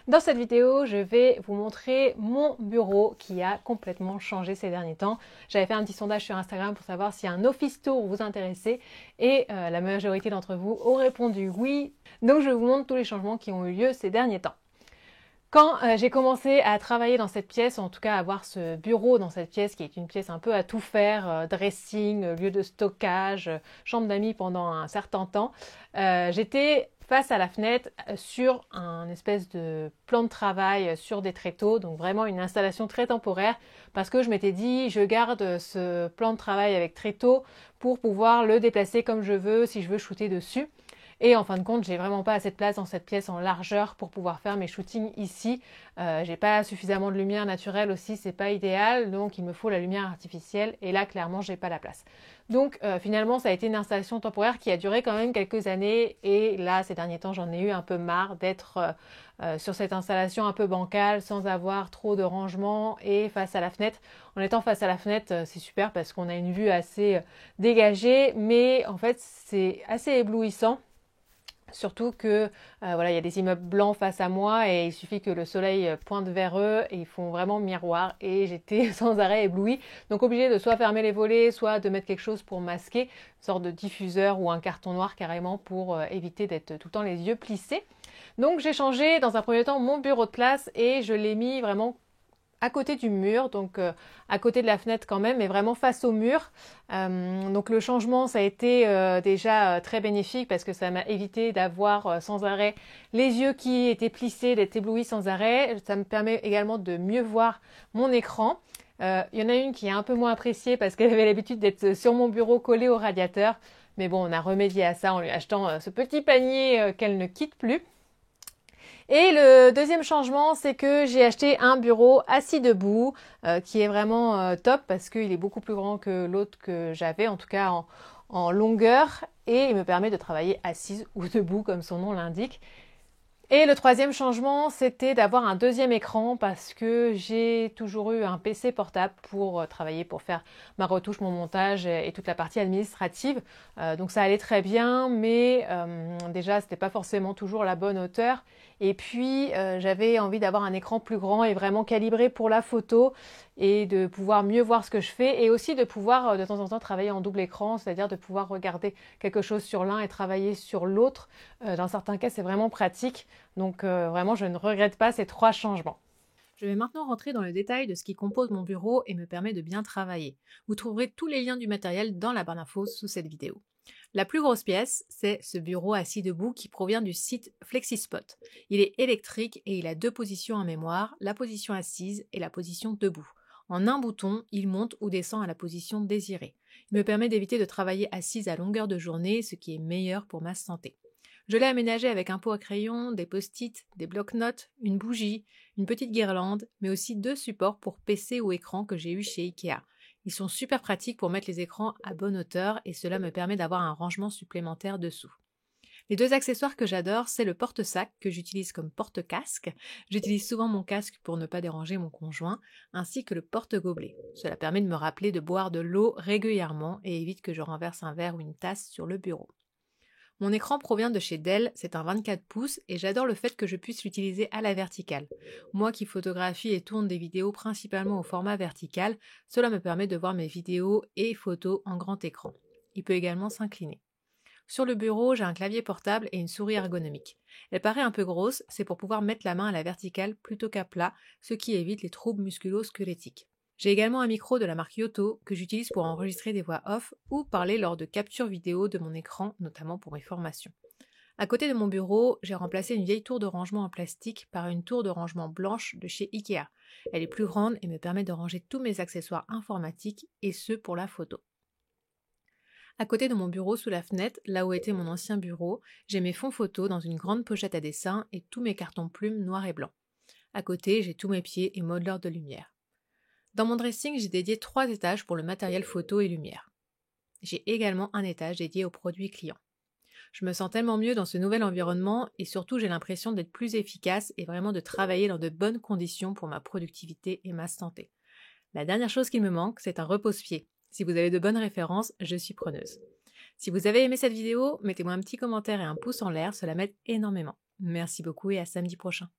Dans cette vidéo, je vais vous montrer mon bureau qui a complètement changé ces derniers temps. J'avais fait un petit sondage sur Instagram pour savoir si un office tour vous intéressait et la majorité d'entre vous ont répondu oui. Donc je vous montre tous les changements qui ont eu lieu ces derniers temps. Quand j'ai commencé à travailler dans cette pièce, en tout cas à avoir ce bureau dans cette pièce qui est une pièce un peu à tout faire, dressing, lieu de stockage, chambre d'amis pendant un certain temps, j'étais face à la fenêtre sur un espèce de plan de travail sur des tréteaux, donc vraiment une installation très temporaire parce que je m'étais dit je garde ce plan de travail avec tréteaux pour pouvoir le déplacer comme je veux si je veux shooter dessus. Et en fin de compte, j'ai vraiment pas assez de place dans cette pièce en largeur pour pouvoir faire mes shootings ici. J'ai pas suffisamment de lumière naturelle aussi, c'est pas idéal, donc il me faut la lumière artificielle. Et là, clairement, j'ai pas la place. Donc finalement, ça a été une installation temporaire qui a duré quand même quelques années. Et là, ces derniers temps, j'en ai eu un peu marre d'être sur cette installation un peu bancale, sans avoir trop de rangement et face à la fenêtre. En étant face à la fenêtre, c'est super parce qu'on a une vue assez dégagée, mais en fait, c'est assez éblouissant. Surtout que voilà, il y a des immeubles blancs face à moi et il suffit que le soleil pointe vers eux et ils font vraiment miroir et j'étais sans arrêt éblouie. Donc obligée de soit fermer les volets, soit de mettre quelque chose pour masquer, une sorte de diffuseur ou un carton noir carrément pour éviter d'être tout le temps les yeux plissés. Donc j'ai changé dans un premier temps mon bureau de classe et je l'ai mis vraiment à côté du mur, donc à côté de la fenêtre quand même, mais vraiment face au mur. Donc le changement, ça a été déjà très bénéfique parce que ça m'a évité d'avoir sans arrêt les yeux qui étaient plissés, d'être éblouis sans arrêt. Ça me permet également de mieux voir mon écran. Il y en a une qui est un peu moins appréciée parce qu'elle avait l'habitude d'être sur mon bureau collée au radiateur. Mais bon, on a remédié à ça en lui achetant ce petit panier qu'elle ne quitte plus. Et le deuxième changement, c'est que j'ai acheté un bureau assis debout qui est vraiment top parce qu'il est beaucoup plus grand que l'autre que j'avais, en tout cas en longueur, et il me permet de travailler assise ou debout comme son nom l'indique. Et le troisième changement, c'était d'avoir un deuxième écran parce que j'ai toujours eu un PC portable pour travailler, pour faire ma retouche, mon montage et toute la partie administrative. Donc ça allait très bien, mais déjà, c'était pas forcément toujours la bonne hauteur. Et puis, j'avais envie d'avoir un écran plus grand et vraiment calibré pour la photo et de pouvoir mieux voir ce que je fais et aussi de pouvoir de temps en temps travailler en double écran, c'est-à-dire de pouvoir regarder quelque chose sur l'un et travailler sur l'autre. Dans certains cas, c'est vraiment pratique. Donc vraiment, je ne regrette pas ces trois changements. Je vais maintenant rentrer dans le détail de ce qui compose mon bureau et me permet de bien travailler. Vous trouverez tous les liens du matériel dans la barre d'infos sous cette vidéo. La plus grosse pièce, c'est ce bureau assis debout qui provient du site FlexiSpot. Il est électrique et il a deux positions en mémoire, la position assise et la position debout. En un bouton, il monte ou descend à la position désirée. Il me permet d'éviter de travailler assise à longueur de journée, ce qui est meilleur pour ma santé. Je l'ai aménagé avec un pot à crayon, des post-it, des blocs-notes, une bougie, une petite guirlande, mais aussi deux supports pour PC ou écran que j'ai eu chez Ikea. Ils sont super pratiques pour mettre les écrans à bonne hauteur et cela me permet d'avoir un rangement supplémentaire dessous. Les deux accessoires que j'adore, c'est le porte-sac que j'utilise comme porte-casque. J'utilise souvent mon casque pour ne pas déranger mon conjoint, ainsi que le porte-gobelet. Cela permet de me rappeler de boire de l'eau régulièrement et évite que je renverse un verre ou une tasse sur le bureau. Mon écran provient de chez Dell, c'est un 24 pouces et j'adore le fait que je puisse l'utiliser à la verticale. Moi qui photographie et tourne des vidéos principalement au format vertical, cela me permet de voir mes vidéos et photos en grand écran. Il peut également s'incliner. Sur le bureau, j'ai un clavier portable et une souris ergonomique. Elle paraît un peu grosse, c'est pour pouvoir mettre la main à la verticale plutôt qu'à plat, ce qui évite les troubles musculo-squelettiques. J'ai également un micro de la marque Yoto que j'utilise pour enregistrer des voix off ou parler lors de captures vidéo de mon écran, notamment pour mes formations. À côté de mon bureau, j'ai remplacé une vieille tour de rangement en plastique par une tour de rangement blanche de chez Ikea. Elle est plus grande et me permet de ranger tous mes accessoires informatiques et ceux pour la photo. À côté de mon bureau sous la fenêtre, là où était mon ancien bureau, j'ai mes fonds photos dans une grande pochette à dessin et tous mes cartons plumes noirs et blancs. À côté, j'ai tous mes pieds et modeleurs de lumière. Dans mon dressing, j'ai dédié 3 étages pour le matériel photo et lumière. J'ai également un étage dédié aux produits clients. Je me sens tellement mieux dans ce nouvel environnement et surtout j'ai l'impression d'être plus efficace et vraiment de travailler dans de bonnes conditions pour ma productivité et ma santé. La dernière chose qu'il me manque, c'est un repose-pied. Si vous avez de bonnes références, je suis preneuse. Si vous avez aimé cette vidéo, mettez-moi un petit commentaire et un pouce en l'air, cela m'aide énormément. Merci beaucoup et à samedi prochain.